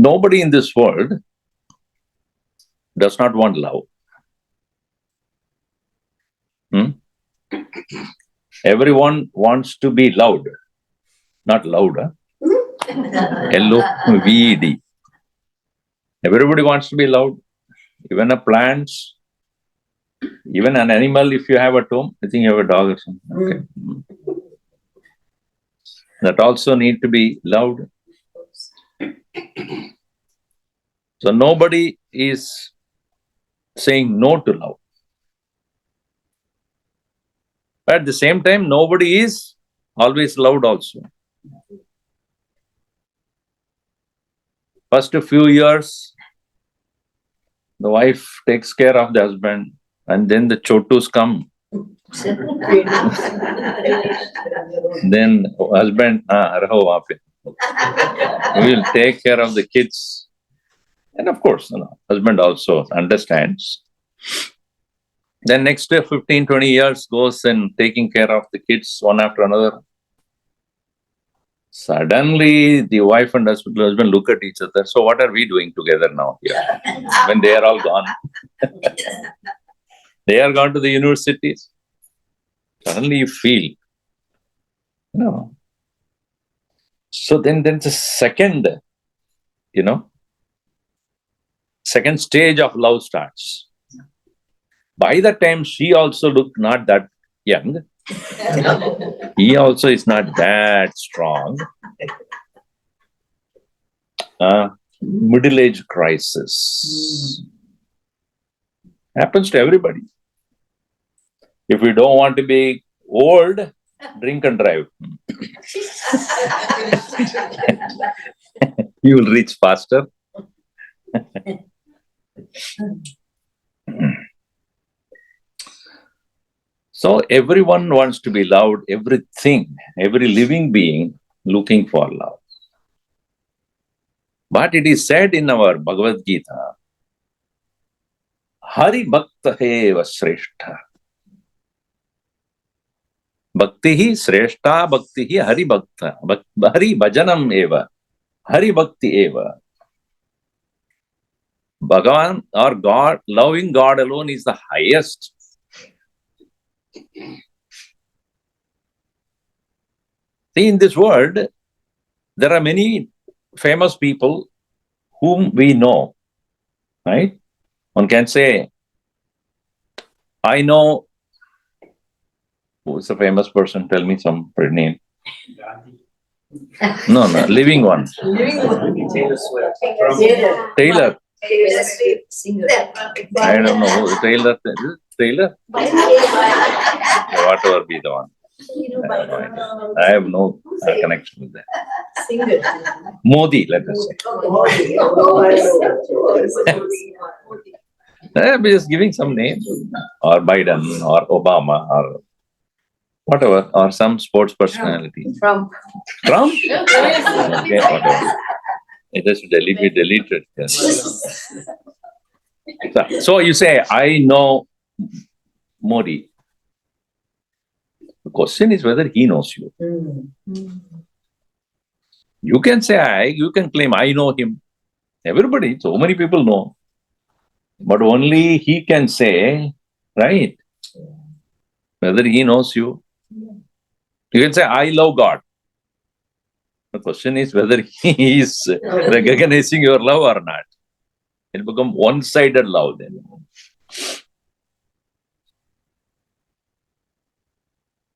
Nobody in this world does not want love. Everyone wants to be loved, not loud. L-O-V-E-D. Everybody wants to be loved. Even a plants, even an animal, if you have at home, I think you have a dog or something. Okay. That also need to be loved. So nobody is saying no to love. But at the same time, nobody is always loved also. First few years, the wife takes care of the husband, and then the chotus come. Then husband, will take care of the kids. And of course, husband also understands. Then next 15, 20 years goes in taking care of the kids one after another. Suddenly, the wife and husband look at each other. So what are we doing together now here? When they are all gone. They are gone to the universities. Suddenly you feel, So then the second, second stage of love starts. By the time she also looked not that young, he also is not that strong. Middle-age crisis. Happens to everybody. If you don't want to be old, drink and drive. You will reach faster. So everyone wants to be loved, everything, every living being looking for love. But it is said in our Bhagavad-Gita, Hari-bhakta-priyaayai. Bhakti sreshta, bhakti hari-bhakta. Hari-bhajanam eva. Hari-bhakti eva. Bhagavan or God, loving God alone is the highest. See, in this world, there are many famous people whom we know, right? One can say, I know, who's a famous person? Tell me some name. No, living one. Taylor. I don't know who. Taylor? Whatever be the one. I have no connection with that. Modi, let us say. I'm just giving some names. Or Biden, or Obama, or whatever, or some sports personality. Trump? Okay, whatever. It has to be deleted. Yes. So you say, I know Modi. The question is whether he knows you. You can say, you can claim, I know him. Everybody, so many people know. But only he can say, right, whether he knows you. You can say, I love God. The question is whether he is recognizing your love or not. It will become one-sided love then.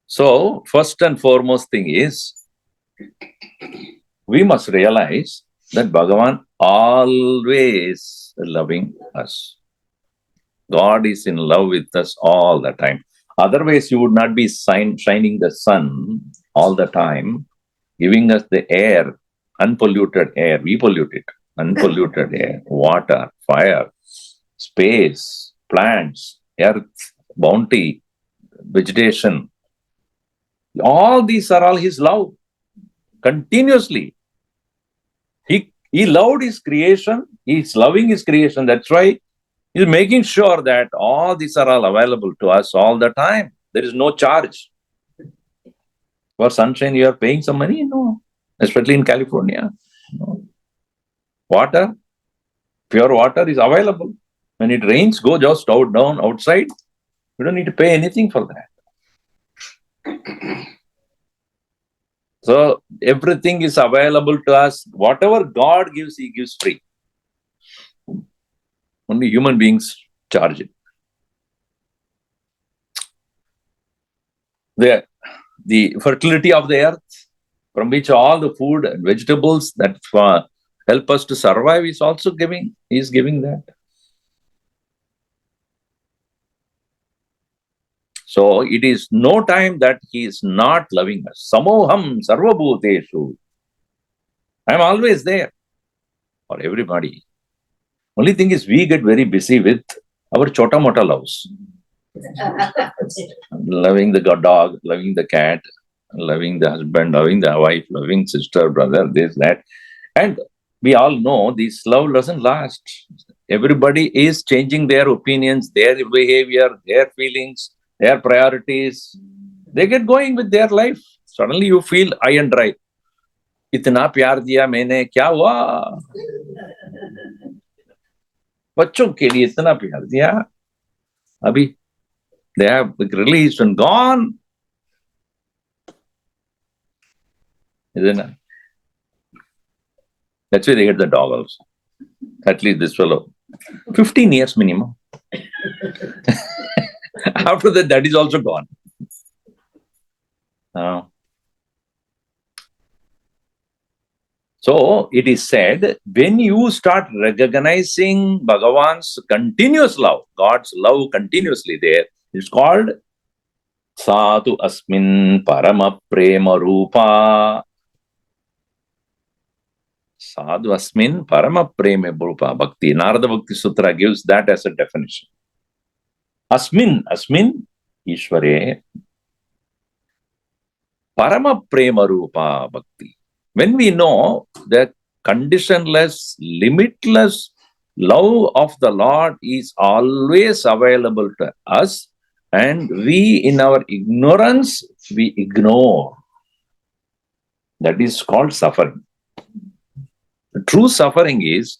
So, first and foremost thing is, we must realize that Bhagavan always loving us. God is in love with us all the time. Otherwise, you would not be shining the sun all the time, giving us the air, unpolluted air. We pollute it. Unpolluted air, water, fire, space, plants, earth, bounty, vegetation. All these are all His love. Continuously. He loved His creation. He is loving His creation. That's why He is making sure that all these are all available to us all the time. There is no charge. For sunshine, you are paying some money? No. Especially in California. No. water, pure water is available. When it rains, go just down outside. You don't need to pay anything for that. So everything is available to us. Whatever God gives, He gives free. Only human beings charge it. The fertility of the earth, from which all the food and vegetables that help us to survive, is also giving. He is giving that. So it is no time that He is not loving us. Samoham sarvabhuteshu. I am always there for everybody. Only thing is, we get very busy with our chota mota loves. Loving the dog, loving the cat, loving the husband, loving the wife, loving sister, brother, this, that. And we all know this love doesn't last. Everybody is changing their opinions, their behavior, their feelings, their priorities. They get going with their life. Suddenly you feel high and dry. Itna pyar diya maine, kya hua? बच्चों के लिए इतना प्यार दिया, अभी they have released and gone, isn't it? That's why they get the dog also. At least this fellow, 15 years minimum. After that is also gone. So it is said, when you start recognizing Bhagavan's continuous love, God's love continuously there, it's called Sadhu Asmin Parama Prema Rupa. Sadhu Asmin Parama Prema Rupa Bhakti. Narada Bhakti Sutra gives that as a definition. Asmin Ishware Parama Prema Rupa Bhakti. When we know that conditionless, limitless love of the Lord is always available to us, and we, in our ignorance, we ignore. That is called suffering. The true suffering is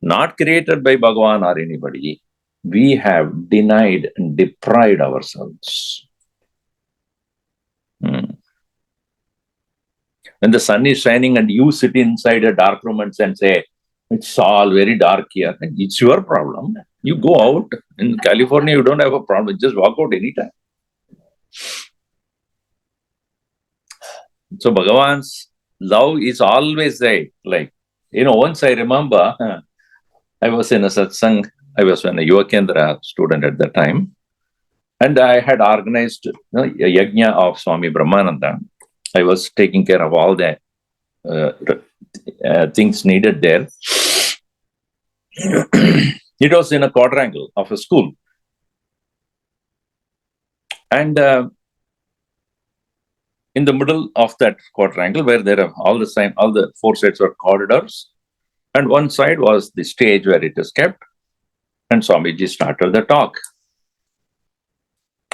not created by Bhagavan or anybody. We have denied and deprived ourselves. When the sun is shining and you sit inside a dark room and say, it's all very dark here, it's your problem. You go out. In California, you don't have a problem. Just walk out anytime. So Bhagavan's love is always there. Like, once I remember, I was in a satsang. I was a Yuvakendra student at that time. And I had organized a yajna of Swami Brahmananda. I was taking care of all the things needed there. It was in a quadrangle of a school. And in the middle of that quadrangle, where there are all the four sides were corridors, and one side was the stage where it is kept, and Swamiji started the talk.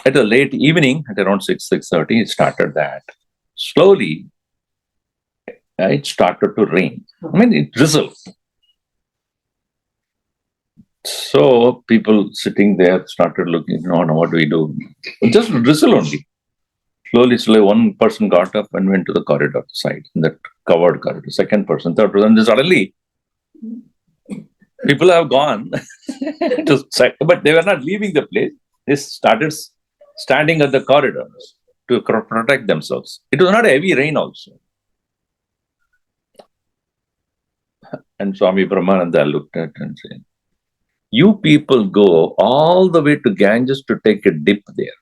At a late evening, at around 6:30, he started that. Slowly, it started to rain. It drizzled. So people sitting there started looking, no, what do we do? Just drizzle only. Slowly, one person got up and went to the corridor side, that covered corridor. Second person, third person. And suddenly, people have gone but they were not leaving the place. They started standing at the corridors to protect themselves. It was not a heavy rain also. And Swami Brahmananda looked at and said, you people go all the way to Ganges to take a dip there.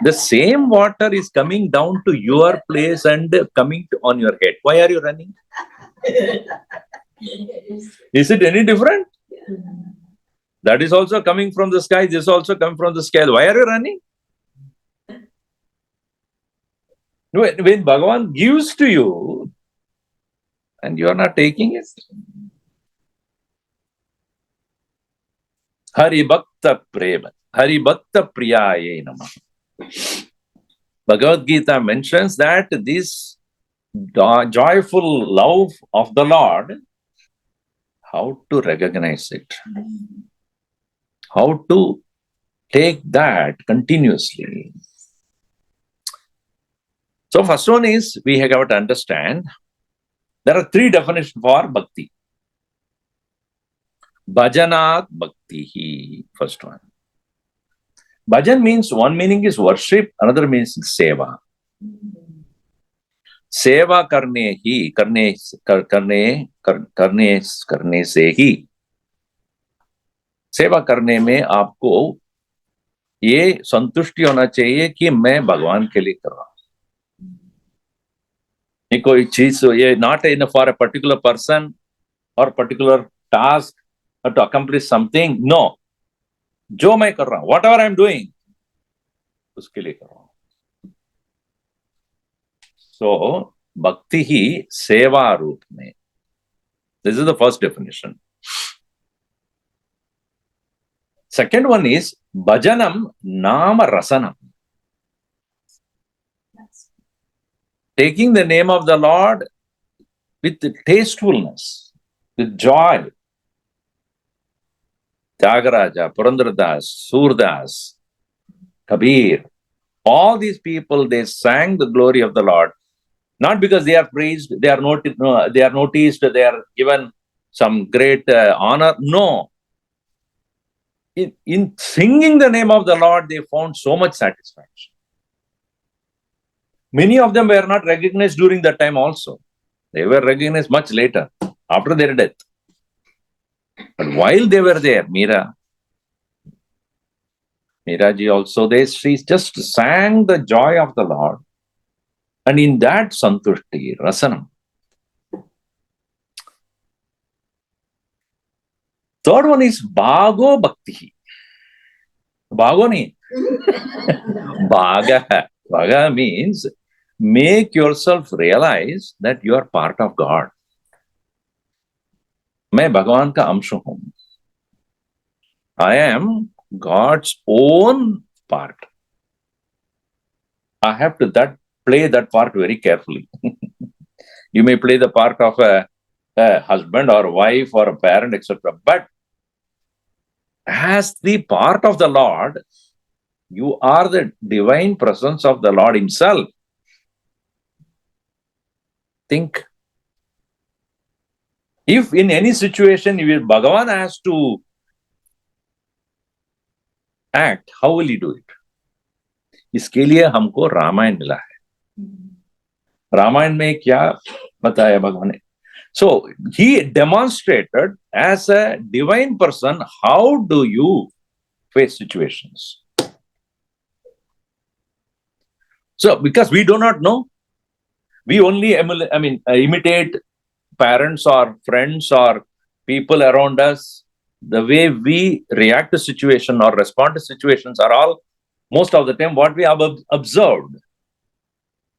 The same water is coming down to your place and coming on your head. Why are you running? Is it any different? That is also coming from the sky. This also comes from the sky. Why are you running? When Bhagavan gives to you and you are not taking it. Hari-bhakta-priyaayai Namah. Bhagavad-Gita mentions that this joyful love of the Lord, how to recognize it? How to take that continuously? So first one is, we have got to understand, there are three definitions for bhakti. Bhajanat bhakti, first one. Bhajan means, one meaning is worship, another means seva. सेवा करने ही करने से ही, सेवा करने में आपको ये संतुष्टि होना चाहिए कि मैं भगवान के लिए कर रहा हूं। ये कोई चीज, ये not in for a particular person और particular task to accomplish something, no, जो मैं कर रहा हूं, whatever I am doing, उसके लिए कर रहा हूं। So, bhakti hi seva roop mein. This is the first definition. Second one is bhajanam nama rasanam. Taking the name of the Lord with tastefulness, with joy. Tyagaraja, Purandradas, Surdas, Kabir, all these people, they sang the glory of the Lord. Not because they are praised, they are noticed, they are given some great honor. No. In singing the name of the Lord, they found so much satisfaction. Many of them were not recognized during that time also. They were recognized much later, after their death. But while they were there, Meera ji also, she just sang the joy of the Lord. And in that santushti, rasanam. Third one is bhago bhakti. Bhago nahi. Bhaga. Bhaga means make yourself realize that you are part of God. मैं भगवान का अंश हूं. I am God's own part. I have to play that part very carefully. You may play the part of a husband or wife or a parent, etc. But as the part of the Lord, you are the divine presence of the Lord himself. Think. If in any situation, if Bhagavan has to act, how will he do it? इसके लिए हमको रामायण मिला है. रामायण में क्या बताया भगवान ने? So he demonstrated as a divine person, how do you face situations? So because we do not know, we only imitate parents or friends or people around us. The way we react to situation or respond to situations are all, most of the time, what we have observed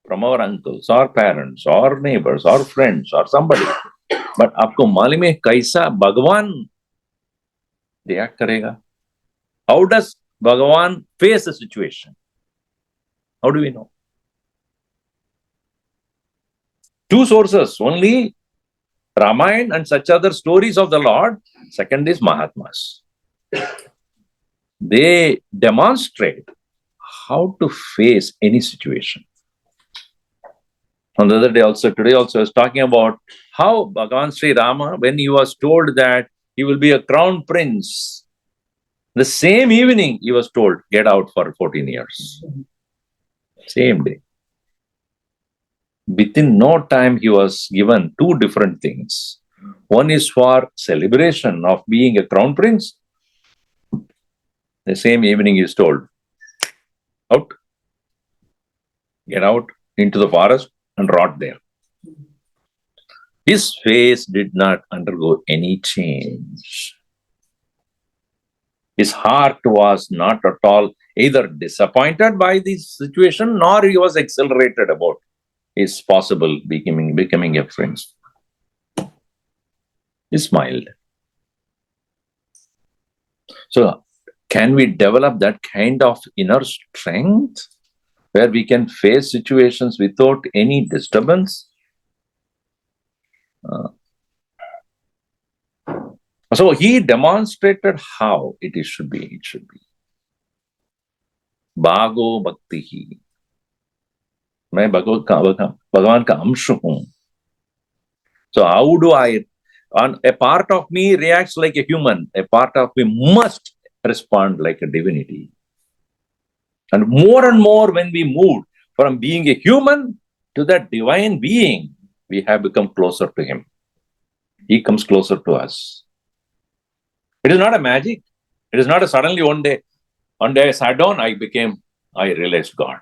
from our uncles or parents or neighbors or friends or somebody. But आपको मालूम है कैसा भगवान react करेगा? How does Bhagavan face a situation? How do we know? Two sources, only Ramayana and such other stories of the Lord. Second is Mahatmas. They demonstrate how to face any situation. On the other day also, today also, I was talking about how Bhagavan Sri Rama, when he was told that he will be a crown prince, the same evening he was told, get out for 14 years. Same day. Within no time, he was given two different things. One is for celebration of being a crown prince. The same evening he is told, out, get out into the forest and rot there. His face did not undergo any change. His heart was not at all either disappointed by this situation, nor he was exhilarated about his possible becoming a prince. He smiled. So, can we develop that kind of inner strength where we can face situations without any disturbance? So he demonstrated how it should be. It should be. Bhago Bhakti. मैं भगवान का अंश हूं. So how do I, a part of me reacts like a human, a part of me must respond like a divinity. And more when we move from being a human to that divine being, we have become closer to him. He comes closer to us. It is not a magic. It is not a suddenly one day I sat down, I realized God.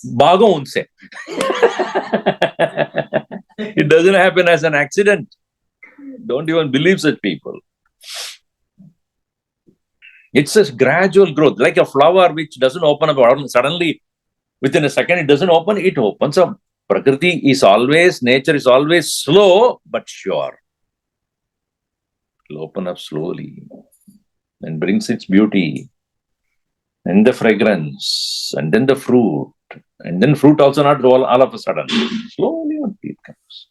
Bhago unse. It doesn't happen as an accident. Don't even believe such people. It's a gradual growth, like a flower which doesn't open up suddenly within a second. It doesn't open, it opens up. Prakriti is always, nature is always slow but sure. It will open up slowly and brings its beauty and the fragrance and then the fruit. And then fruit also not all of a sudden. Slowly only it comes.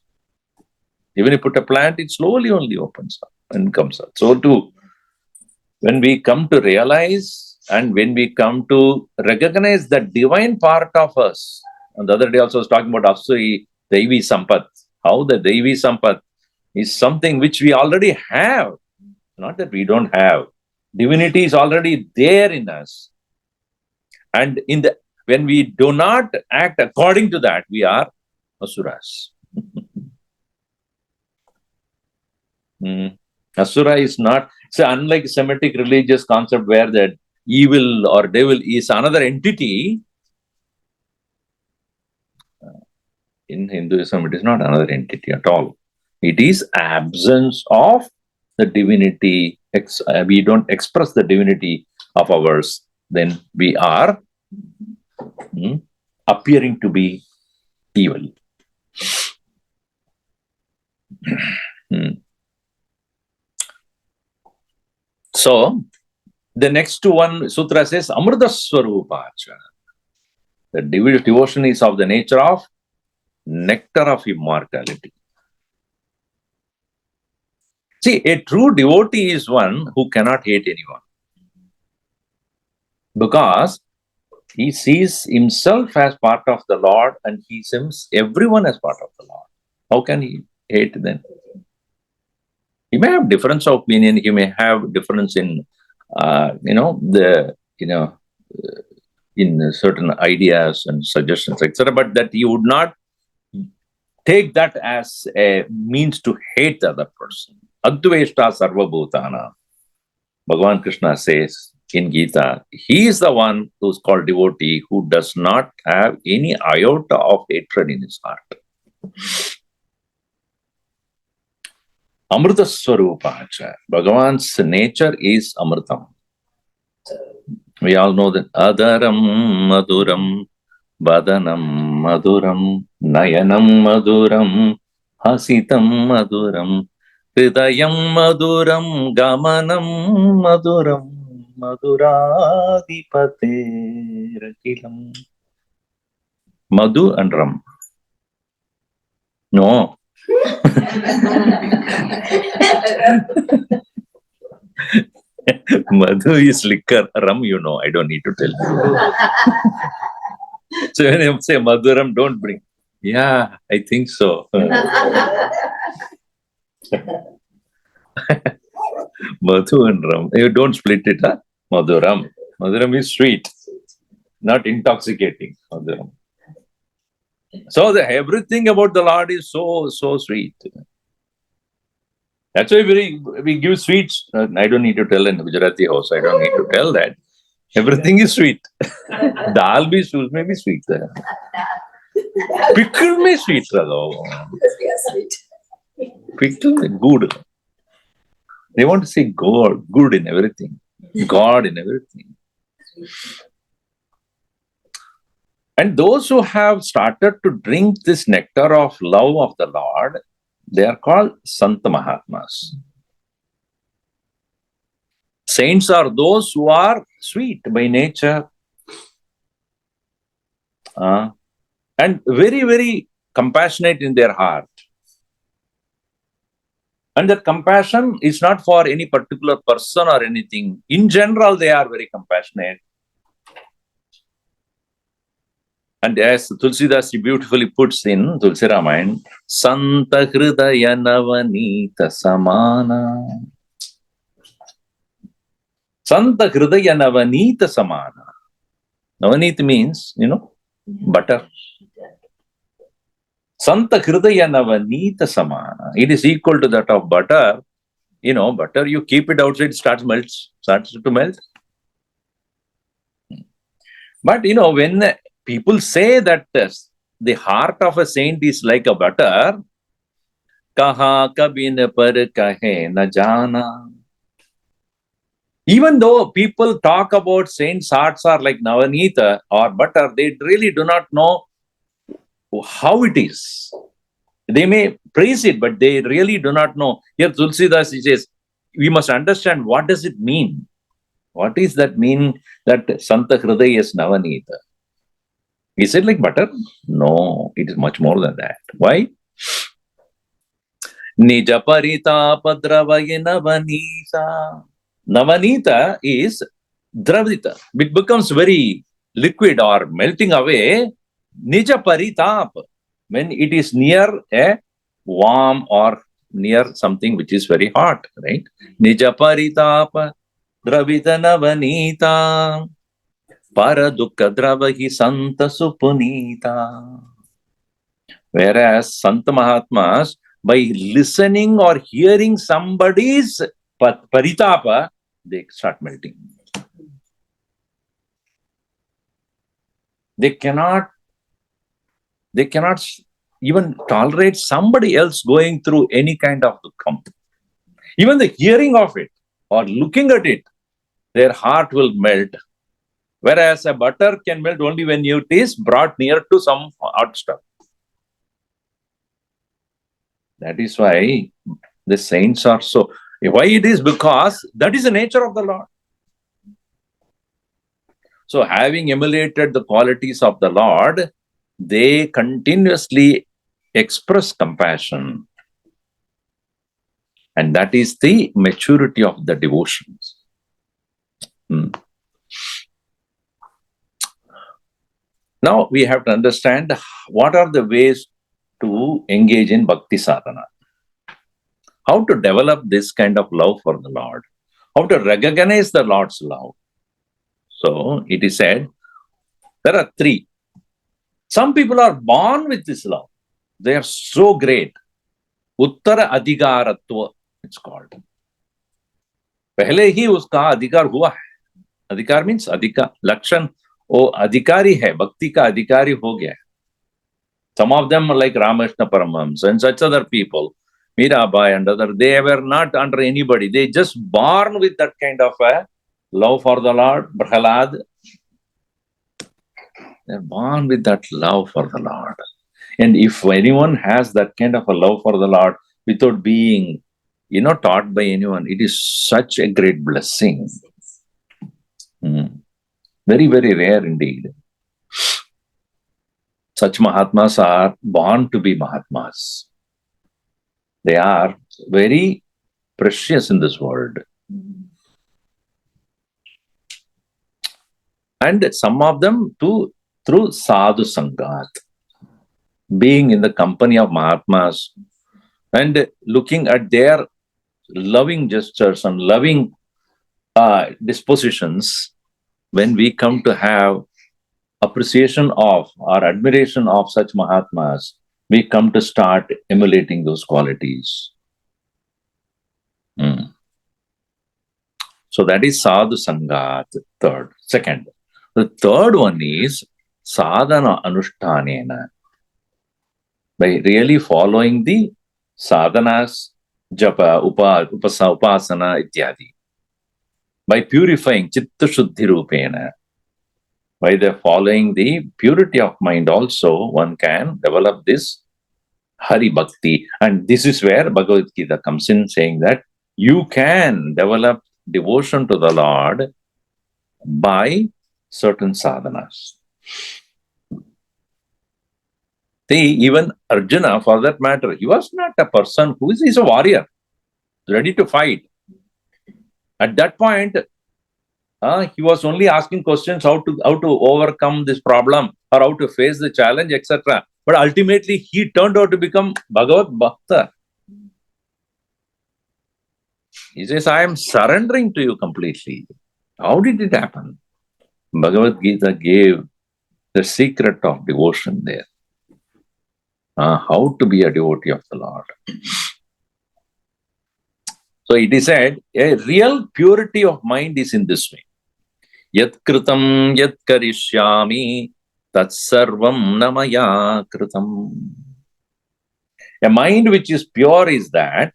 Even if you put a plant, it slowly only opens up and comes up. So too, when we come to realize and when we come to recognize the divine part of us, and the other day also I was talking about Asuri, Devi Sampat, how the Devi Sampat is something which we already have, not that we don't have. Divinity is already there in us. And when we do not act according to that, we are Asuras. Asura is not, unlike Semitic religious concept where that evil or devil is another entity. In Hinduism, it is not another entity at all. It is absence of the divinity. We don't express the divinity of ours, then we are appearing to be evil. So, the next one, Sutra says, Amrita Swarupacha. The devotion is of the nature of nectar of immortality. See, a true devotee is one who cannot hate anyone. Because he sees himself as part of the Lord and he sees everyone as part of the Lord. How can he hate then? He may have difference of opinion, he may have difference in, in certain ideas and suggestions, etc. But that he would not take that as a means to hate the other person. Adveshta Sarva-bhutana. Bhagavan Krishna says in Gita, he is the one who is called devotee who does not have any iota of hatred in his heart. Amrita Swarupacha. Bhagavan's nature is Amritam. We all know that Adaram Maduram, Badanam Maduram, Nayanam Maduram, Hasitam Maduram, Hridayam Maduram, Gamanam Maduram, Maduradipate Rakilam. Madhu and Ram. No. Madhu is liquor, Ram, I don't need to tell you. So when you say Madhuram, don't bring. Yeah, I think so. Madhu and Ram. You don't split it, huh? Madhuram. Madhuram is sweet, not intoxicating. Madhuram. So everything about the Lord is so sweet. That's why we give sweets. I don't need to tell in the Gujarati house. I don't need to tell that. Everything is sweet. Dal bhi may be sweet. Pickle may sweet. Pickle good. They want to say good in everything. God in everything. And those who have started to drink this nectar of love of the Lord, they are called Santa Mahatmas. Saints are those who are sweet by nature and very, very compassionate in their heart. And that compassion is not for any particular person or anything. In general, they are very compassionate. And as Tulsidas beautifully puts in Tulsi Ramayana, Santa Hridaya Navanita Samana. Santa Hridaya Navanita Samana. Navanita means, butter. Santa Hridaya Navanita Samana. It is equal to that of butter. Butter, you keep it outside, starts to melt. But, when people say that the heart of a saint is like a butter, kaha kabin par kahe na jana. Even though people talk about saints' hearts are like Navanita or butter, they really do not know how it is. They may praise it, but they really do not know. Here Tulsidas says, we must understand what does it mean. What is that mean that Santa Hridaya is Navanita? Is it like butter? No, it is much more than that. Why? Nija parita padravaya navanita. Navanita is dravita. It becomes very liquid or melting away. Nija paritap. When it is near a warm or near something which is very hot, right? Nija paritap dravita navanita. Para dukkha dravahi santa supunita. Whereas Santa Mahatmas, by listening or hearing somebody's paritapa, they start melting. They cannot even tolerate somebody else going through any kind of dukkha. Even the hearing of it or looking at it, their heart will melt. Whereas a butter can melt only when it is brought near to some hot stuff. That is why the saints are so. Why it is? Because that is the nature of the Lord. So having emulated the qualities of the Lord, they continuously express compassion. And that is the maturity of the devotions. Now we have to understand what are the ways to engage in bhakti sadhana. How to develop this kind of love for the Lord. How to recognize the Lord's love. So it is said, there are three. Some people are born with this love. They are so great. Uttara adhikaratva, it's called. Pehle hi uska adhikar hua hai. Adhikar means adhika, lakshan. Oh, adhikari hai, bhakti ka adhikari ho gaya. Some of them are like Ramakrishna Paramahamsa and such other people, Mirabai and other, they were not under anybody. They just born with that kind of a love for the Lord. Prahalad, they're born with that love for the Lord. And if anyone has that kind of a love for the Lord without being, taught by anyone, it is such a great blessing. Very, very rare indeed. Such Mahatmas are born to be Mahatmas. They are very precious in this world. And some of them too, through sadhu sangat, being in the company of Mahatmas and looking at their loving gestures and loving dispositions, when we come to have appreciation of or admiration of such Mahatmas, we come to start emulating those qualities. So that is sadhu sangat, third. Second. The third one is sadhana anushtanena. By really following the sadhanas, japa, upasana, ityadi. By purifying chitta shuddhi rupena. By the following the purity of mind also, one can develop this Hari-bhakti. And this is where Bhagavad-Gita comes in, saying that you can develop devotion to the Lord by certain sadhanas. See, even Arjuna, for that matter, he was not a person who is a warrior. ready to fight. At that point, he was only asking questions how to overcome this problem or how to face the challenge, etc. But ultimately, he turned out to become Bhagavad-Bhakta. He says, I am surrendering to you completely. How did it happen? Bhagavad-Gita gave the secret of devotion there. How to be a devotee of the Lord. So it is said, a real purity of mind is in this way. Yat kritam yat karishyami tat sarvam namaya kritam. A mind which is pure is that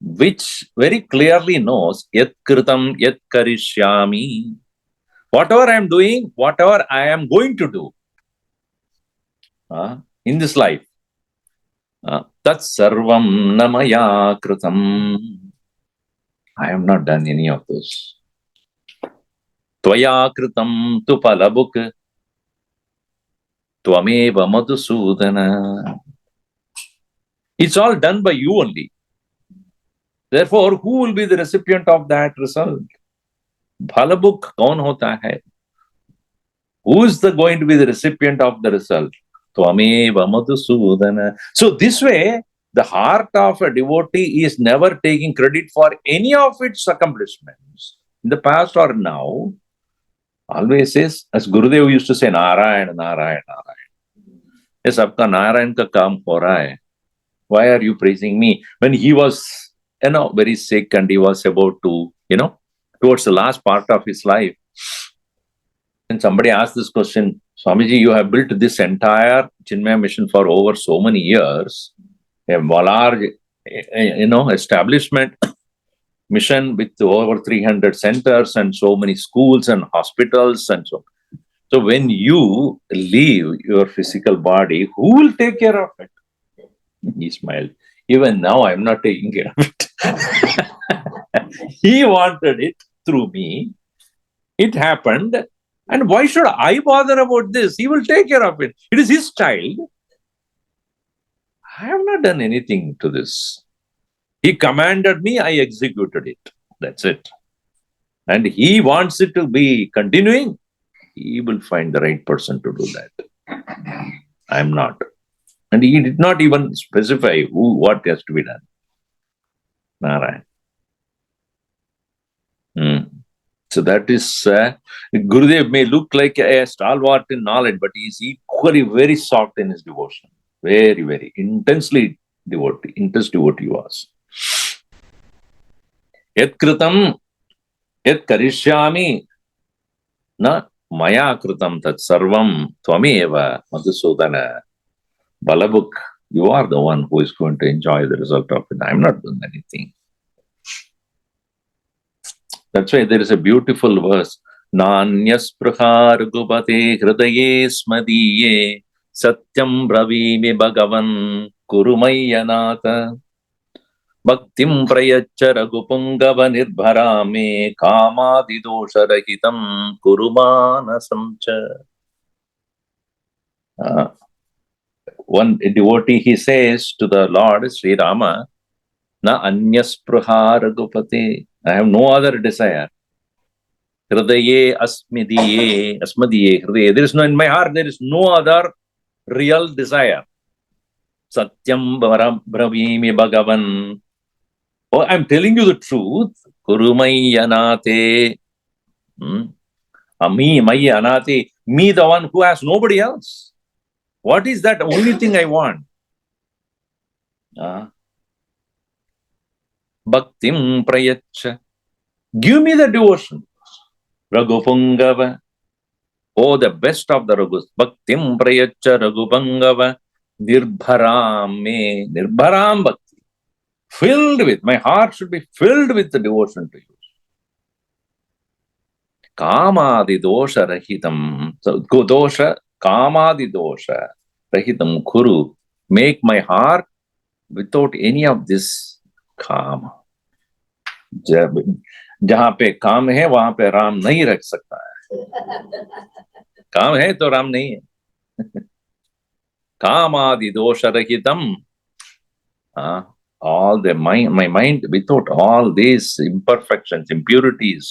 which very clearly knows yat kritam yat karishyami. Whatever I am doing, whatever I am going to do in this life, tat sarvam namaya kritam. I have not done any of those. Tvaya kritam tu palabuk tvameva madhusudana. It's all done by you only. Therefore, who will be the recipient of that result? Phalabuk kaun hota hai? Who is going to be the recipient of the result? Tvameva madhusudana. So this way, the heart of a devotee is never taking credit for any of its accomplishments. In the past or now, always says, as Gurudev used to say, Narayan, Narayan, Narayan. Yes, apka Narayan ka kaam ho raha hai. Why are you praising me? When he was, very sick and he was about to, towards the last part of his life, and somebody asked this question, Swamiji, you have built this entire Chinmaya mission for over so many years, a large, establishment, mission with over 300 centers and so many schools and hospitals and so on. So when you leave your physical body, who will take care of it? He smiled. Even now, I'm not taking care of it. He wanted it through me. It happened. And why should I bother about this? He will take care of it. It is his child. I have not done anything to this. He commanded me, I executed it. That's it. And he wants it to be continuing. He will find the right person to do that. I am not. And he did not even specify what has to be done. Narayan. So that is, Gurudev may look like a stalwart in knowledge, but he is equally very soft in his devotion. Very, very intensely devotee, intense devotee was. Yat kritam, yat karishyami, na maya kritam tat sarvam tvameva madhusudana. Balabuk, you are the one who is going to enjoy the result of it. I am not doing anything. That's why there is a beautiful verse. Nanyasprahar gupate hridaye smadiye satyam bravimi bhagavan kurumayanata bhaktim prayaccha ragupungava nirbharame kamadidosarahitam kurumanasamcha. One devotee, he says to the Lord, Sri Rama, na anyasprahar gupate. I have no other desire. Hridaye asmadiye, asmadiye, hridaye. There is no, in my heart, there is no other real desire. Satyam bravimi bhagavan. Oh, I'm telling you the truth. Kurumayanate. Me, maya anate. Me, the one who has nobody else. What is that only thing I want? Bhaktim prayaccha. Give me the devotion. Raghupungava. Oh, the best of the Raghus. Bhaktim prayaccha Raghupungava. Nirbharam me. Nirbharam bhakti. Filled with, my heart should be filled with the devotion to you. Kamadi dosha rahitam. So, dosha, kamadi dosha rahitam kuru. Make my heart without any of this काम. जहां पे काम है वहां पे राम नहीं रख सकता है. काम है तो राम नहीं है. कामादि दोष रहितम. all the mind, my mind without all these imperfections, impurities.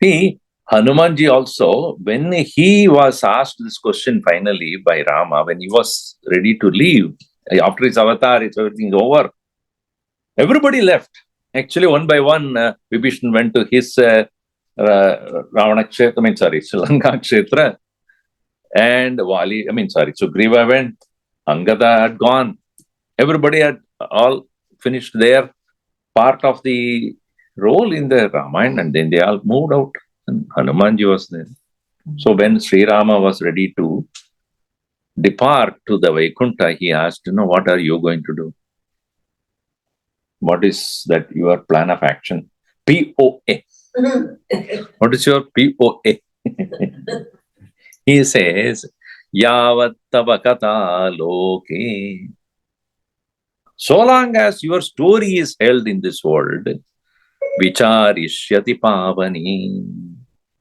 See, Hanumanji also, when he was asked this question finally by Rama, when he was ready to leave, after his avatar, everything is over, everybody left. Actually, one by one, Vibhishan went to his Ravana Kshetra, Sri Lanka Kshetra, and Sugriva went, Angada had gone. Everybody had all finished their part of the role in the Ramayana, and then they all moved out. And Hanumanji was there. So when Sri Rama was ready to depart to the Vaikuntha, he asked, what are you going to do? What is that your plan of action? POA. What is your POA? He says, Yavat tava katha loke. So long as your story is held in this world, vicharishyati pavani,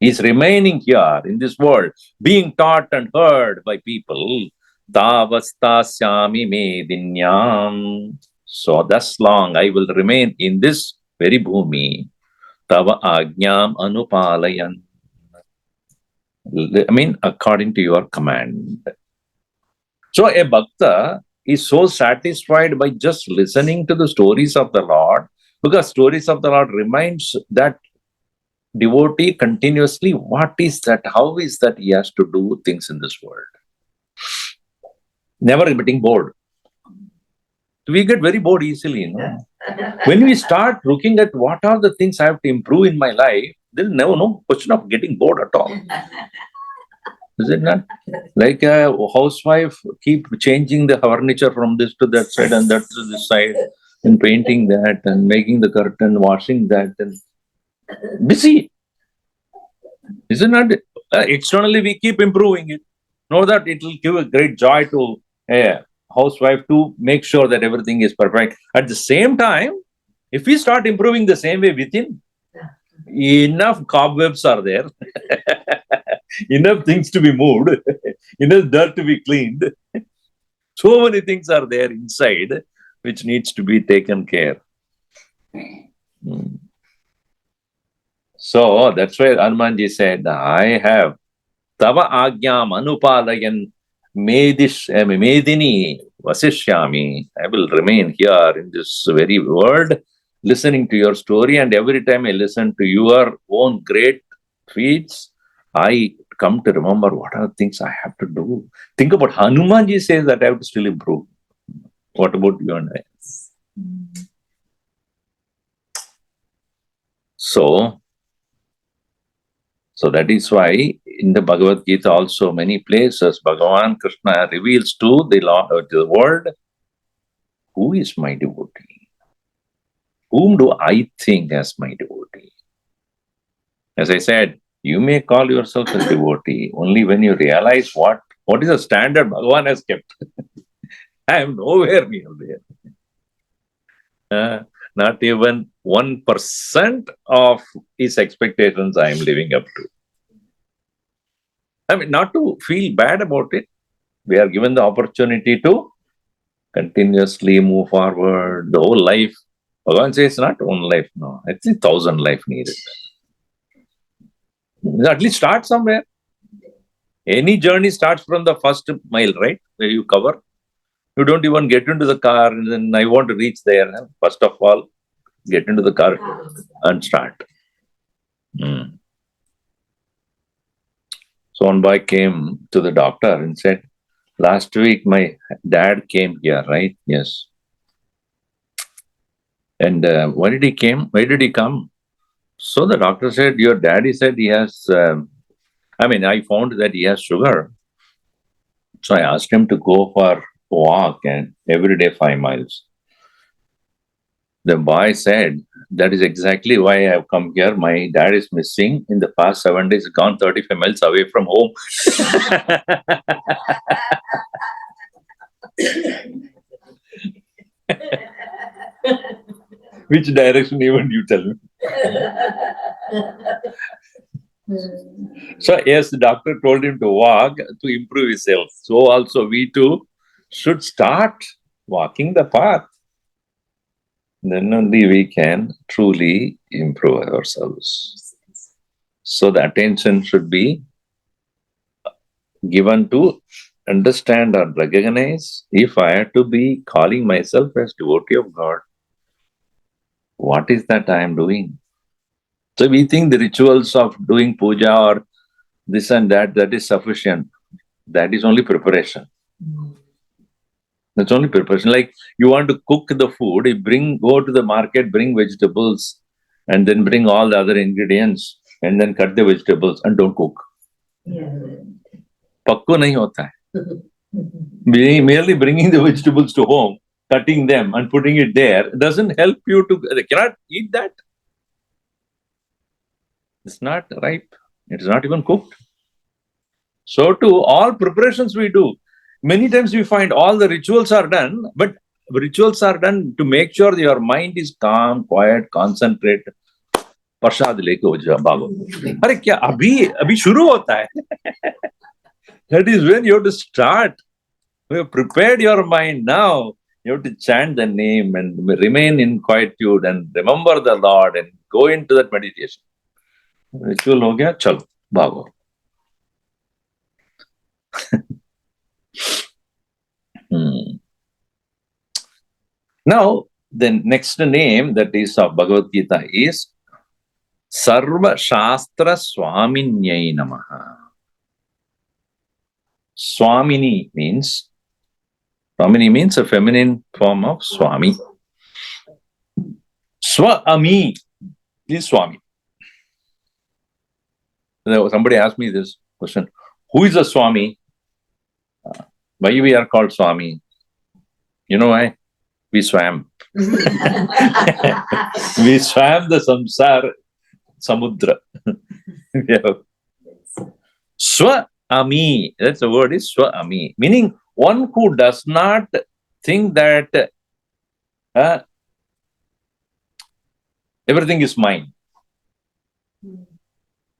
is remaining here in this world, being taught and heard by people, tavastasyami medinyam. So thus long I will remain in this very bhumi, tava ajnam anupalayan. According to your command. So a bhakta is so satisfied by just listening to the stories of the Lord, because stories of the Lord reminds that devotee continuously what is that, how is that he has to do things in this world. Never getting bored. We get very bored easily, When we start looking at what are the things I have to improve in my life, there is no question of getting bored at all. Is it not? Like a housewife keep changing the furniture from this to that side and that to this side, and painting that and making the curtain, washing that, and busy. Is it not? Externally we keep improving it. Know that it will give a great joy to a housewife to make sure that everything is perfect. At the same time, if we start improving the same way within, enough cobwebs are there. Enough things to be moved, enough dirt to be cleaned. So many things are there inside which needs to be taken care. So that's why Hanumanji said, I have tava ajnam anupalayan medini vasishyami. I will remain here in this very world, listening to your story, and every time I listen to your own great feats, I come to remember what are the things I have to do. Think about Hanumanji says that I have to still improve. What about you and I? So that is why in the Bhagavad-Gita also many places Bhagavan Krishna reveals to the world, who is my devotee? Whom do I think as my devotee? As I said, you may call yourself a devotee only when you realize what is the standard Bhagavan has kept. I am nowhere near there. Not even 1% of his expectations I am living up to. Not to feel bad about it. We are given the opportunity to continuously move forward. The whole life. Bhagavan says not one life, no. It's 1,000 life needed. At least start somewhere. Any journey starts from the first mile, right? Where you cover. You don't even get into the car and then I want to reach there. First of all, get into the car and start. So one boy came to the doctor and said, last week my dad came here, right? Yes. And why did he came? Why did he come? So the doctor said, your daddy said he has, I found that he has sugar. So I asked him to go for a walk and every day 5 miles. The boy said, that is exactly why I have come here. My dad is missing. In the past 7 days, gone 35 miles away from home. Which direction even you tell me? So yes, the doctor told him to walk to improve his health. So also we too should start walking the path. Then only we can truly improve ourselves. So the attention should be given to understand or recognize, if I have to be calling myself as devotee of God, what is that I am doing? So we think the rituals of doing puja or this and that is sufficient. That is only preparation. That's only preparation. Like you want to cook the food, you go to the market, bring vegetables, and then bring all the other ingredients, and then cut the vegetables and don't cook. Pakko nahi hota hai. Merely bringing the vegetables to home, cutting them and putting it there doesn't help you to. They cannot eat that. It's not ripe. It's not even cooked. So too, all preparations we do. Many times we find all the rituals are done, but rituals are done to make sure your mind is calm, quiet, concentrate. प्रसाद लेके हो जाओ भागो. अरे क्या अभी शुरू होता है. That is when you have to start. You have prepared your mind now. You have to chant the name and remain in quietude and remember the Lord and go into that meditation. Ritual हो गया, चलो भागो. Now, the next name that is of Bhagavad-Gita is Sarva-shaastra-swaaminyai Namah. Swamini means a feminine form of Swami. Swami is Swami. Somebody asked me this question. Who is a Swami? Why we are called Swami? You know why? We swam. We swam the samsara samudra. Swami, that's the word is Swami, meaning one who does not think that everything is mine.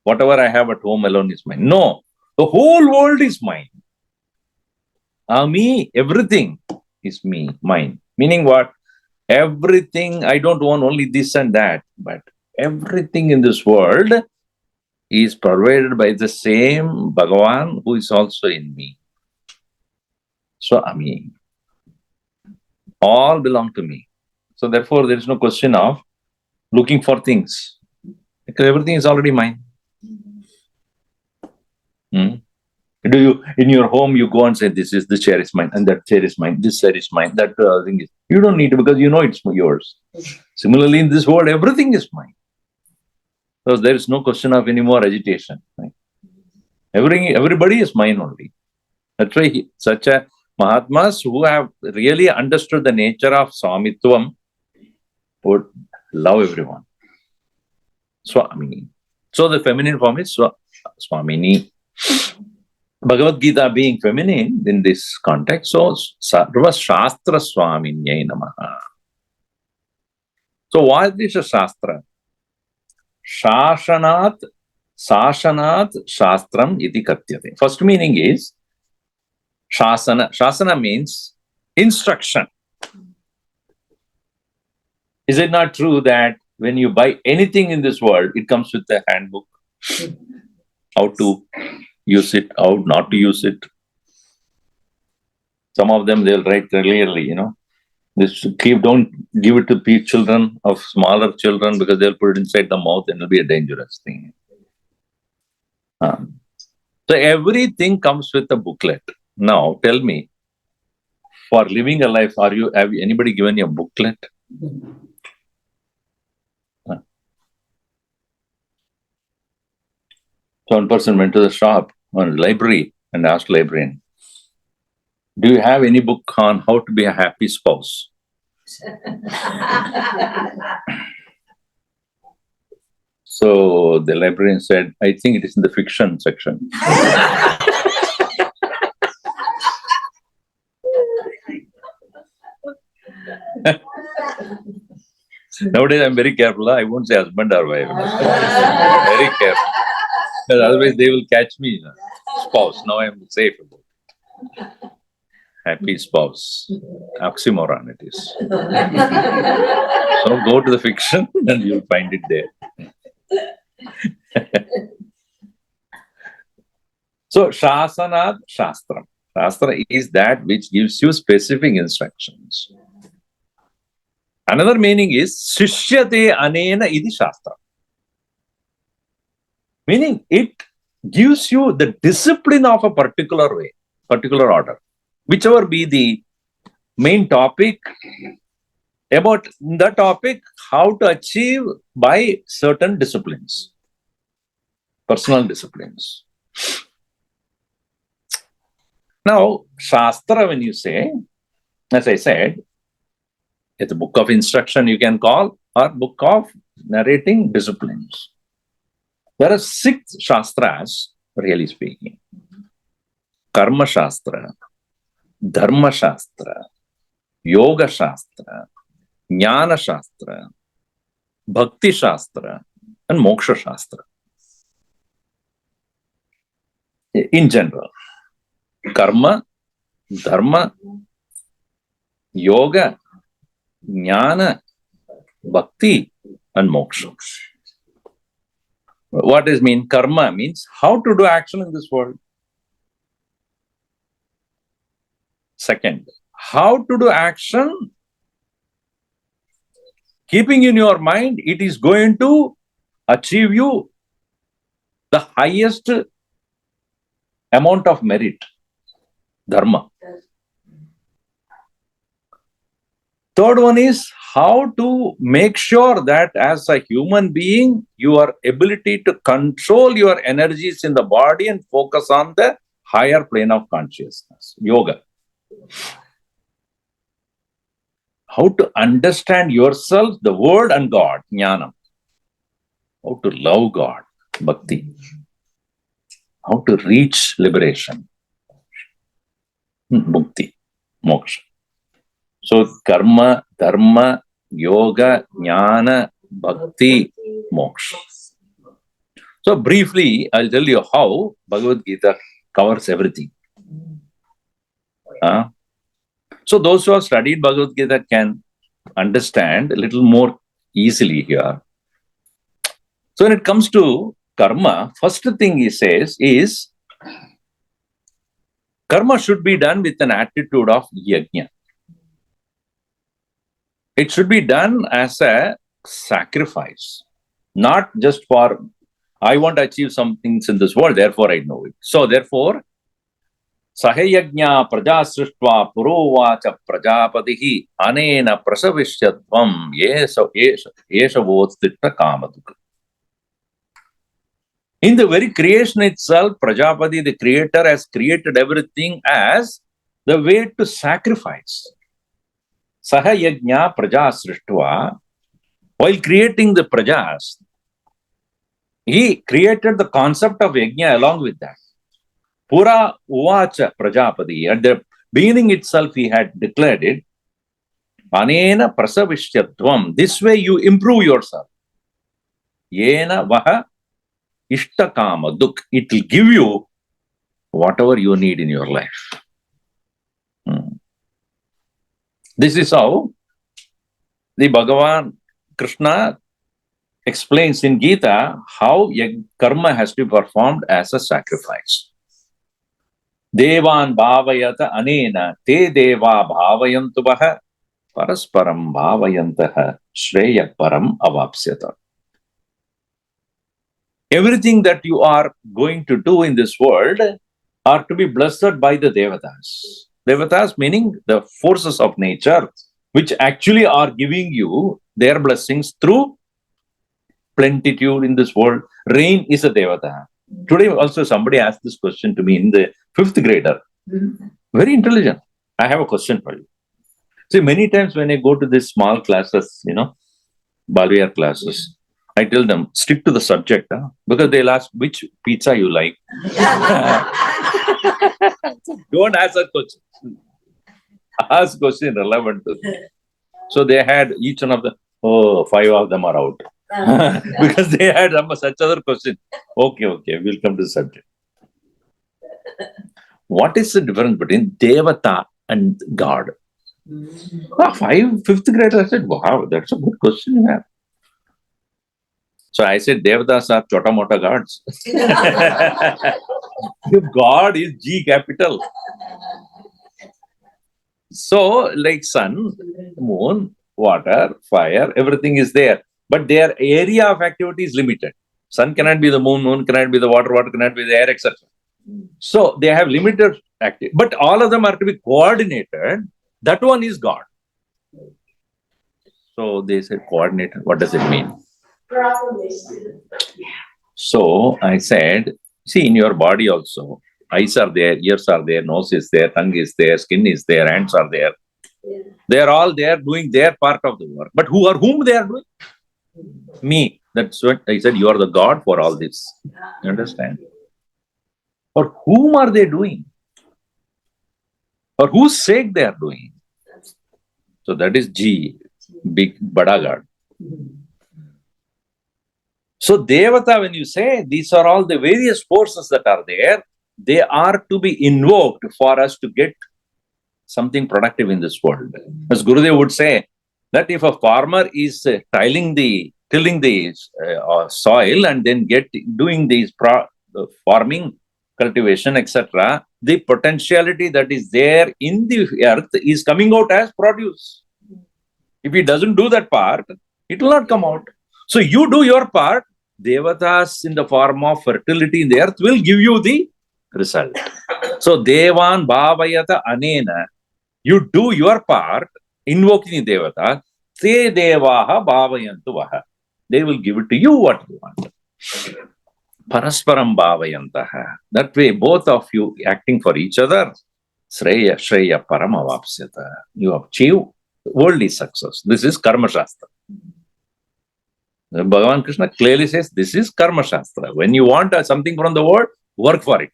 Whatever I have at home alone is mine. No, the whole world is mine. Me, everything is mine. Meaning what? Everything, I don't want only this and that, but everything in this world is provided by the same Bhagavan who is also in me. So, all belong to me. So, therefore, there is no question of looking for things, because everything is already mine. Do you, in your home, you go and say, this chair is mine, and that chair is mine, this chair is mine, that thing is. You don't need to, because you know it's yours. Similarly, in this world, everything is mine. So there is no question of any more agitation. Right? Everybody is mine only. That's why such a Mahatmas who have really understood the nature of Swamitvam would love everyone. Swami. So the feminine form is Swamini. Bhagavad-Gita being feminine in this context, so Sarva-shaastra-swaaminyai Namah. So what is a Shastra? Sashanat Shastram iti katyate. First meaning is Shasana. Shasana means instruction. Is it not true that when you buy anything in this world, it comes with a handbook? How to use it, how not to use it. Some of them they'll write clearly, don't give it to children of smaller children, because they'll put it inside the mouth and it'll be a dangerous thing. So everything comes with a booklet. Now tell me, for living a life, have anybody given you a booklet? So one person went to the shop or library and asked librarian, do you have any book on how to be a happy spouse? So the librarian said, I think it is in the fiction section. Nowadays I'm very careful. I won't say husband or wife. Very careful. Because otherwise they will catch me. Spouse. Now I am safe about it. happy spouse. Oxymoron it is. So go to the fiction and you'll find it there. So Shasanat Shastram. Shastra is that which gives you specific instructions. Another meaning is Shishyate Anena Idi Shastra. Meaning it gives you the discipline of a particular way, particular order. Whichever be the main topic, about the topic, how to achieve by certain disciplines, personal disciplines. Now, Shastra, when you say, as I said, it's a book of instruction you can call, or book of narrating disciplines. There are 6 Shastras, really speaking. Karma Shastra, Dharma Shastra, Yoga Shastra, Jnana Shastra, Bhakti Shastra, and Moksha Shastra. In general, Karma, Dharma, Yoga, Jnana, Bhakti, and Moksha. What does mean? Karma means how to do action in this world. Second, how to do action, keeping in your mind, it is going to achieve you the highest amount of merit, dharma. Third one is how to make sure that as a human being, your ability to control your energies in the body and focus on the higher plane of consciousness, yoga. How to understand yourself, the world and God, jnana. How to love God, bhakti. How to reach liberation, mukti, moksha. So, karma, dharma, yoga, jnana, bhakti, moksha. So, briefly, I'll tell you how Bhagavad-Gita covers everything. So, those who have studied Bhagavad-Gita can understand a little more easily here. So, when it comes to karma, first thing he says is, karma should be done with an attitude of yajna. It should be done as a sacrifice, not just for, I want to achieve some things in this world, therefore I know it. So therefore, Sahayajna Praja-srištva Purovacha Prajapatihi Anena Prasavishyatvam Yesha-vostitta Kamaduk. In the very creation itself, Prajapati, the creator, has created everything as the way to sacrifice. Sahayajna Praja-srištva, while creating the Prajas, he created the concept of yajna along with that. Pura uvacha Prajapati. At the beginning itself, he had declared it. Anena prasavishyatvam. This way you improve yourself. Yena vaha ishtakama duk. It will give you whatever you need in your life. This is how the Bhagavan Krishna explains in Gita how karma has to be performed as a sacrifice. Devan bhavayata anena te deva bhavayantu baha parasparam bhavayantaha shreya param avapsyata. Everything that you are going to do in this world are to be blessed by the Devatas. Devatas meaning the forces of nature, which actually are giving you their blessings through plenitude in this world. Rain is a Devata. Today also somebody asked this question to me in the 5th grader. Very intelligent. I have a question for you. See, many times when I go to these small classes, Balviyar classes, I tell them, stick to the subject, because they'll ask which pizza you like. Don't ask a question. Ask question relevant to them. So they had each one of them, 5 of them are out. Because they had such other question. Okay, we'll come to the subject. What is the difference between Devata and God? Fifth grader, I said, wow, that's a good question you have. So I said, Devatas are chota mota gods. If God is G capital. So, like sun, moon, water, fire, everything is there. But their area of activity is limited. Sun cannot be the moon, moon cannot be the water, water cannot be the air, etc. So, they have limited activity. But all of them are to be coordinated. That one is God. So, they said coordinated. What does it mean? So, I said, see, in your body also, eyes are there, ears are there, nose is there, tongue is there, skin is there, hands are there. Yeah. They are all there doing their part of the work. But whom they are doing? Me. That's what I said, you are the God for all this. You understand? For whom are they doing? For whose sake they are doing? So that is G, big Bada God. So Devata, when you say these are all the various forces that are there, they are to be invoked for us to get something productive in this world. As Gurudev would say, that if a farmer is tilling the soil and then doing these farming, cultivation, etc., the potentiality that is there in the earth is coming out as produce. If he doesn't do that part, it will not come out. So you do your part, Devatas in the form of fertility in the earth will give you the result. So Devan Bhavayata Anena, you do your part, invoking Devata, Te Devaha Bhavayantu Vaha. They will give it to you what you want. Parasparam Bhavayantaha. That way, both of you acting for each other, Sreya Shreya Paramavapsyata. You achieve worldly success. This is Karma Shastra. Bhagavan Krishna clearly says, this is Karma Shastra. When you want something from the world, work for it.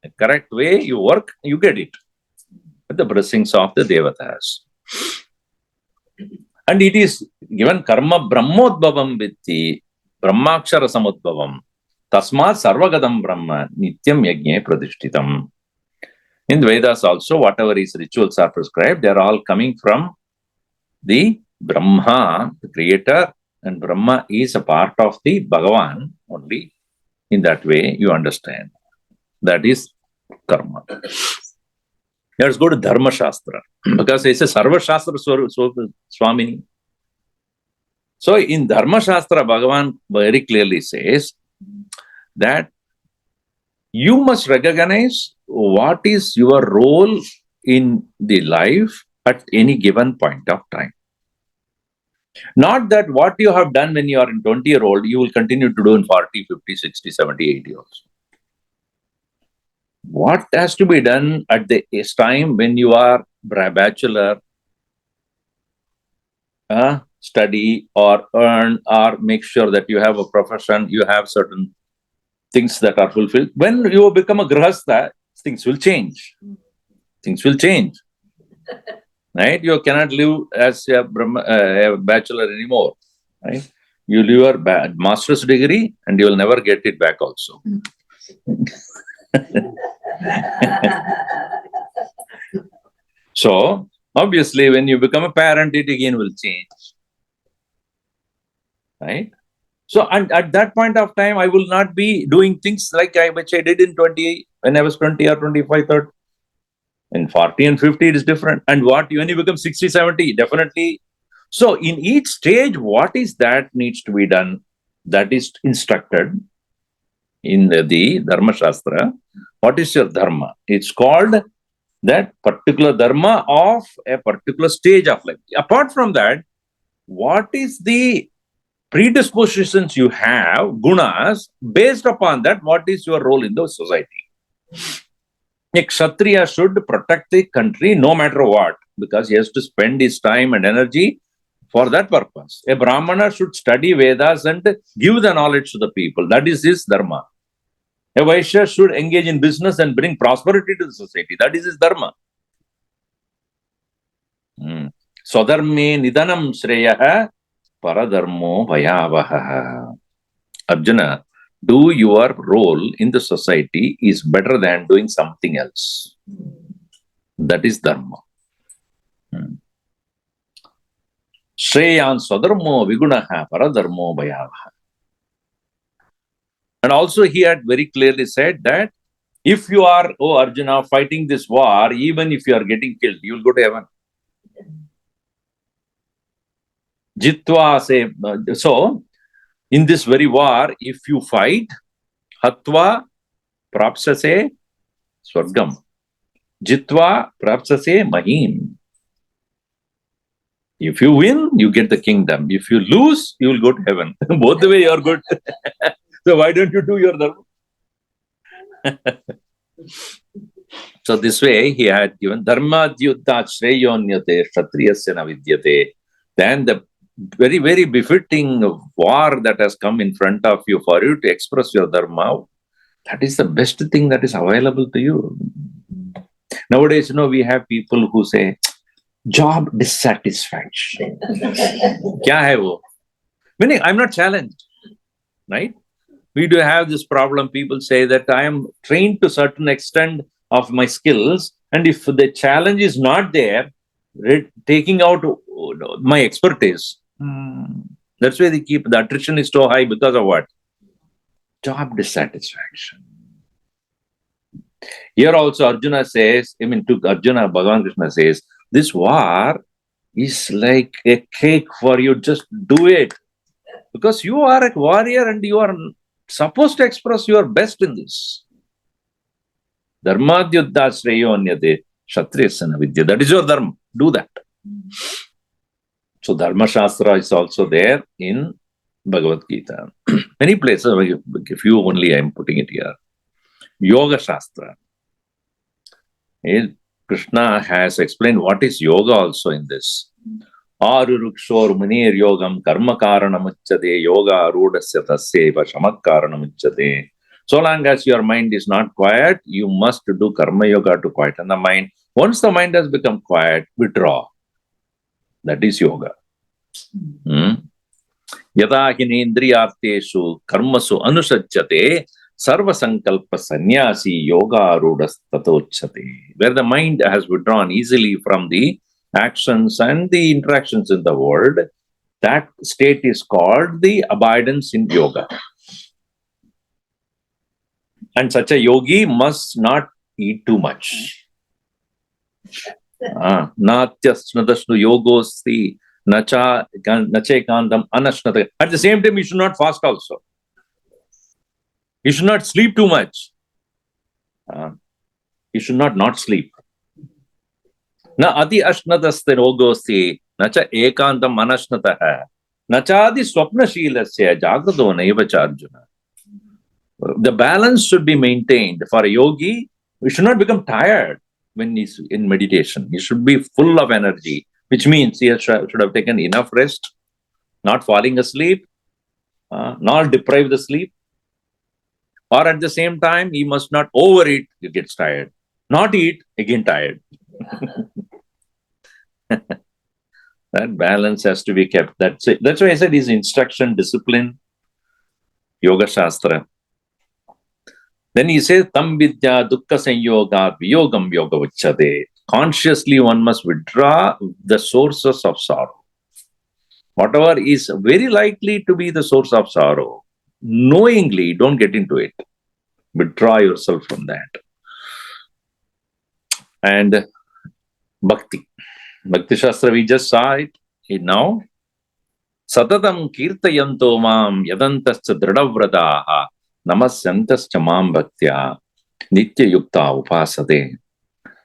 The correct way you work, you get it. With the blessings of the Devatas. And it is given Karma Brahmodbhavam Vitti, Brahmakshara Samudbhavam, Tasmat Sarvagadam Brahma, Nityam Yajne Pradishtitam. In the Vedas also, whatever is rituals are prescribed, they are all coming from the Brahma, the creator, and Brahma is a part of the Bhagavan only. In that way, you understand. That is karma. Let's go to Dharma Shastra. Because it's a Sarva-shaastra-swaaminyai. So in Dharma Shastra, Bhagavan very clearly says that you must recognize what is your role in the life at any given point of time. Not that what you have done when you are in 20-year-old, you will continue to do in 40, 50, 60, 70, 80 also. What has to be done at the time when you are a bachelor, study or earn or make sure that you have a profession, you have certain things that are fulfilled. When you become a grihastha, things will change. Things will change. Right? You cannot live as a bachelor anymore. Right? You live your master's degree and you will never get it back also. So, obviously, when you become a parent, it again will change. Right? So, and at that point of time, I will not be doing things like which I did in 20, when I was 20 or 25, 30. In 40 and 50, it is different. And when you become 60, 70, definitely. So, in each stage, what is that needs to be done? That is instructed in the Dharma Shastra. What is your Dharma? It's called that particular Dharma of a particular stage of life. Apart from that, what is the predispositions you have, gunas, based upon that, what is your role in the society? A Kshatriya should protect the country no matter what, because he has to spend his time and energy for that purpose. A Brahmana should study Vedas and give the knowledge to the people. That is his Dharma. A Vaishya should engage in business and bring prosperity to the society. That is his Dharma. Swadharme nidanam shreyaha paradharmo bhayavaha. Arjuna, do your role in the society is better than doing something else. That is dharma. Shreyan swadharmo vigunaha paradharmo bhayavaha. And also he had very clearly said that if you are, oh Arjuna, fighting this war, even if you are getting killed, you will go to heaven. Jitva say, so in this very war, if you fight, hatva prapsase swargam, jitva prapsase mahim. If you win, you get the kingdom. If you lose, you will go to heaven. Both the way you are good. So why don't you do your dharma? So this way he had given dharma dyutta shreyonyate kshatriyasya na vidyate. Then the very, very befitting war that has come in front of you for you to express your dharma, that is the best thing that is available to you. Nowadays, we have people who say, job dissatisfaction. Kya hai wo? Meaning, I'm not challenged, right? We do have this problem. People say that I am trained to a certain extent of my skills, and if the challenge is not there, taking out my expertise, that's why they keep, the attrition is so high because of what? Job dissatisfaction. Here also Arjuna says, to Arjuna, Bhagavan Krishna says, this war is like a cake for you, just do it. Because you are a warrior and you are supposed to express your best in this. Dharma dyutta shreyonyate kshatriyasya vidya. That is your dharma. Do that. So Dharma Shastra is also there in Bhagavad-Gita. Many places, a few only I am putting it here. Yoga Shastra. Krishna has explained what is yoga also in this. Arurukshor munir yogam karma karanamacchate yoga arudasya tasyeva shamakkaranamacchate. So long as your mind is not quiet, you must do karma yoga to quieten the mind. Once the mind has become quiet, withdraw. That is yoga. Yada hinendriyarteshu karmasu anusacchate sarva-sankalpa sannyasi yoga arudas tatocchate. Where the mind has withdrawn easily from the actions and the interactions in the world, that state is called the abidance in yoga. And such a yogi must not eat too much. Natyasnadashnu yogosti nachekandam anashnata. At the same time, you should not fast also. You should not sleep too much. You should not sleep. Na adi ashnadaste rogosti nacha ekandam anashnataha nachadi swapnashilasya jagrado naivacha Arjuna. The balance should be maintained. For a yogi, we should not become tired when he's in meditation. He should be full of energy, which means he should have taken enough rest, not falling asleep, not deprive the sleep. Or at the same time, he must not overeat, he gets tired. Not eat, again tired. That balance has to be kept. That's why I said his instruction, discipline, Yoga Shastra. Then he says, Tam vidya dukkha sanyoga viyogam yoga uchyate. Consciously one must withdraw the sources of sorrow. Whatever is very likely to be the source of sorrow, knowingly don't get into it. Withdraw yourself from that. And Bhakti. Bhakti Shastra, we just saw it. Now, Satatam kirtayanto mam yadantascha dridhavrataha namasyantascha mam bhaktya nitya yukta upasate.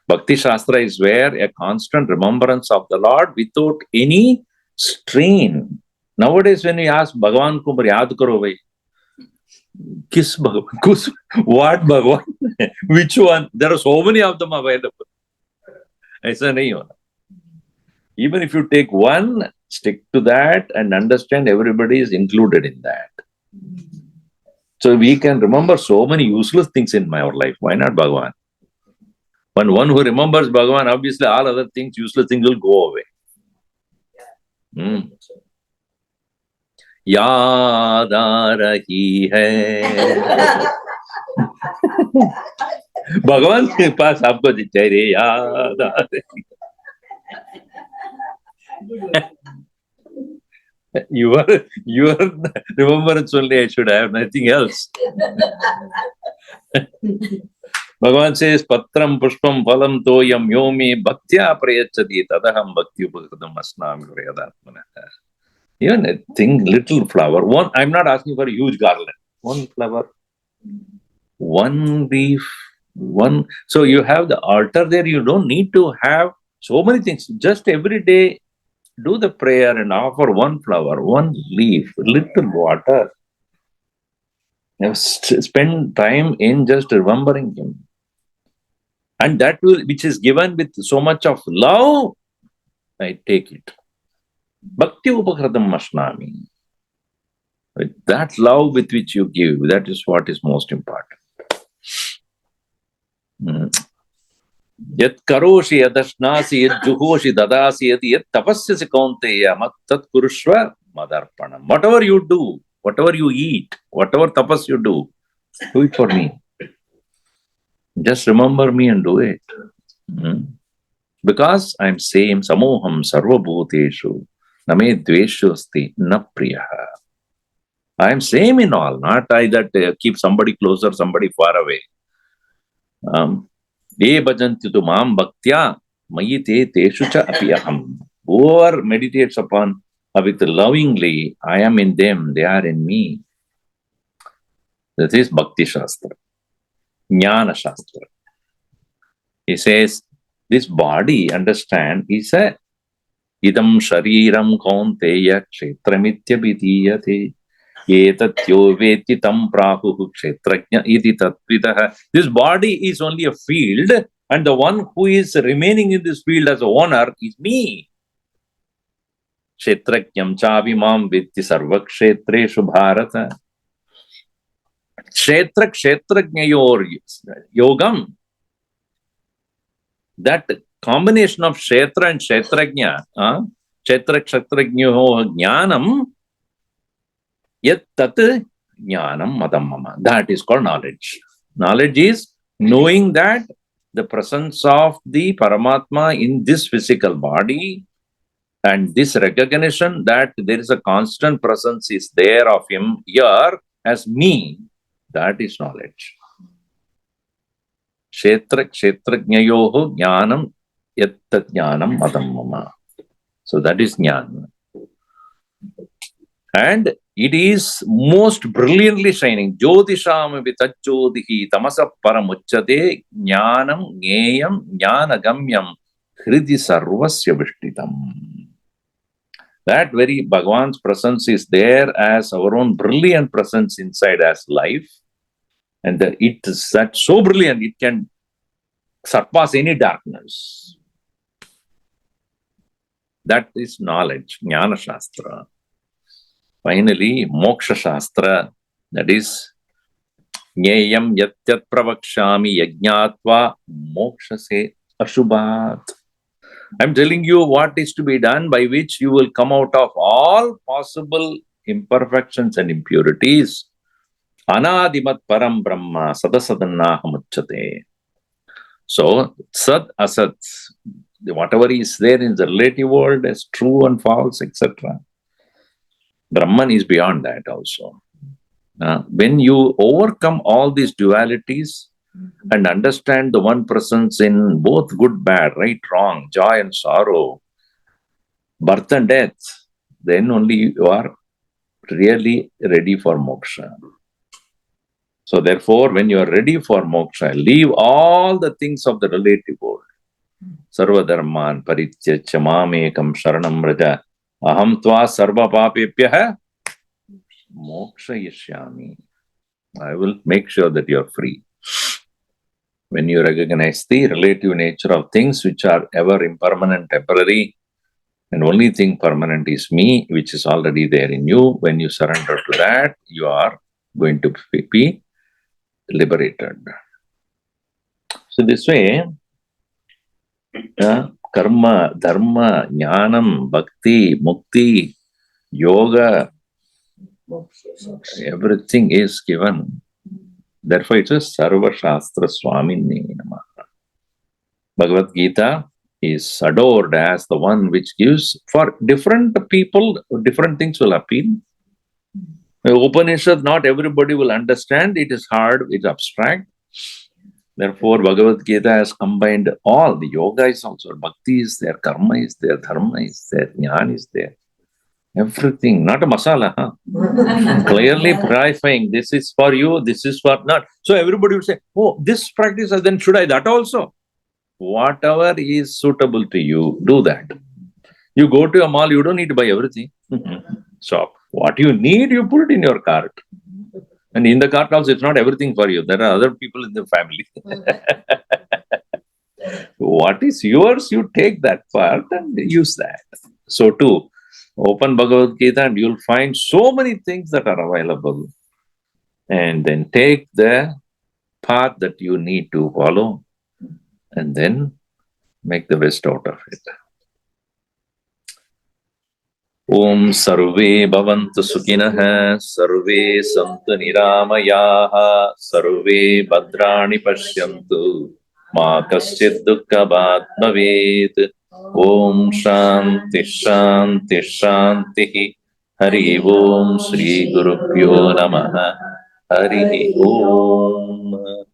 Bhakti Shastra is where a constant remembrance of the Lord without any strain. Nowadays, when we ask Bhagavan ko yaad karo bhai, kis Bhagavan? What Bhagavan? Which one? There are so many of them available. Aisa nahi hona. Even if you take one, stick to that and understand everybody is included in that. So we can remember so many useless things in our life. Why not Bhagavan? When one who remembers Bhagavan, obviously all other things, useless things will go away. Yaad aa rahi hai. भगवान के पास आपको चेहरे याद आते. Your remembrance only I should have, nothing else. Bhagavan says, Patram Pushpam Phalam Toyam Yomi Bhaktya Prayachati Tadaham Bhakti Upakritam Asnami Vriyadatmana. Even a thing, little flower, one, I'm not asking for a huge garland. One flower, one leaf, one. So you have the altar there, you don't need to have so many things. Just every day, do the prayer and offer one flower, one leaf, little water. Spend time in just remembering him. And that will, which is given with so much of love, I take it. Bhakti upakritam asnami. With that love with which you give, that is what is most important. Yat karoshi yadashnasi yad juhoshi dadasi yad yat tapasyasi kaunteya mat tat kurushva madarpanam. Whatever you do, whatever you eat, whatever tapas you do it for me. Just remember me and do it. Because I'm same, samoham sarva-bhuteshu, name dveshu asti na priyaha. I'm same in all, not I that keep somebody closer, somebody far away. Ye bhajanti tu mam bhaktya mayi te teshu cha apiyaham. Whoever meditates upon with lovingly, I am in them, they are in me. This is Bhakti Shastra. Jnana Shastra. He says, this body, understand, is a idam shariram kaunteya kshetramitya vidiyate etatyo veti tam prahuhu kshetrajna iti tatvidaha. This body is only a field, and the one who is remaining in this field as a owner is me. Kshetrajnam chavimam vitti sarva-kshetreshu bharata. Kshetra kshetrajnayor yogam. That combination of kshetra and kshetrajna, kshetra kshetrajnyo jnanam, yat tat jnanam madam mama. That is called knowledge. Knowledge is knowing that the presence of the Paramatma in this physical body, and this recognition that there is a constant presence is there of him here as me, that is knowledge. Kshetra kshetrajnayoho jnanam yatta jnanam madam mama. So that is jnana. And it is most brilliantly shining. Jyotisham vitachodihi tamasa paramuchyate jnanam gneyam jnanagamyam hridi sarvasya vishtitam. That very Bhagavan's presence is there as our own brilliant presence inside as life. And it is that so brilliant, it can surpass any darkness. That is knowledge, Jnana Shastra. Finally, Moksha Shastra, that is Jneyam Yatyat Pravakshami Yajñatva Moksha Se Ashubhat. I'm telling you what is to be done by which you will come out of all possible imperfections and impurities. Anadimat param brahma sadasadannaham. So, sad asat, whatever is there in the relative world as true and false, etc. Brahman is beyond that also. When you overcome all these dualities and understand the one presence in both good, bad, right, wrong, joy and sorrow, birth and death, then only you are really ready for moksha. So therefore, when you are ready for moksha, leave all the things of the relative world. Sarva dharman parityajya mamekam sharanam raja aham tva sarva papepyah moksha yishyami. I will make sure that you are free. When you recognize the relative nature of things which are ever impermanent, temporary, and only thing permanent is me, which is already there in you, when you surrender to that, you are going to be liberated. So this way, karma, dharma, jnanam, bhakti, mukti, yoga, everything is given Therefore, it's a Sarva-shaastra-swaaminyai. Bhagavad-Gita is adored as the one which gives, for different people, different things will appeal. Upanishad, not everybody will understand. It is hard, it's abstract. Therefore, Bhagavad-Gita has combined all. The yoga is also, bhakti is there, karma is there, dharma is there, jnana is there. Everything, not a masala, huh? Clearly clarifying, this is for you, this is for not. So everybody would say, oh, this practice, then should I that also? Whatever is suitable to you, do that. You go to a mall, you don't need to buy everything. Shop. What you need, you put it in your cart. And in the cart also, it's not everything for you. There are other people in the family. What is yours, you take that part and use that. So too, open Bhagavad Gita and you'll find so many things that are available. And then take the path that you need to follow and then make the best out of it. Om Sarve Bhavantu Sukhinah, Sarve Santu Niramayaha, Sarve Bhadrani Pashyantu, Ma Kaschid Dukkha Bhat Bhavet. Om Shanti Shanti Shanti. Hari Om Shri Gurubhyo Namaha. Hari Om.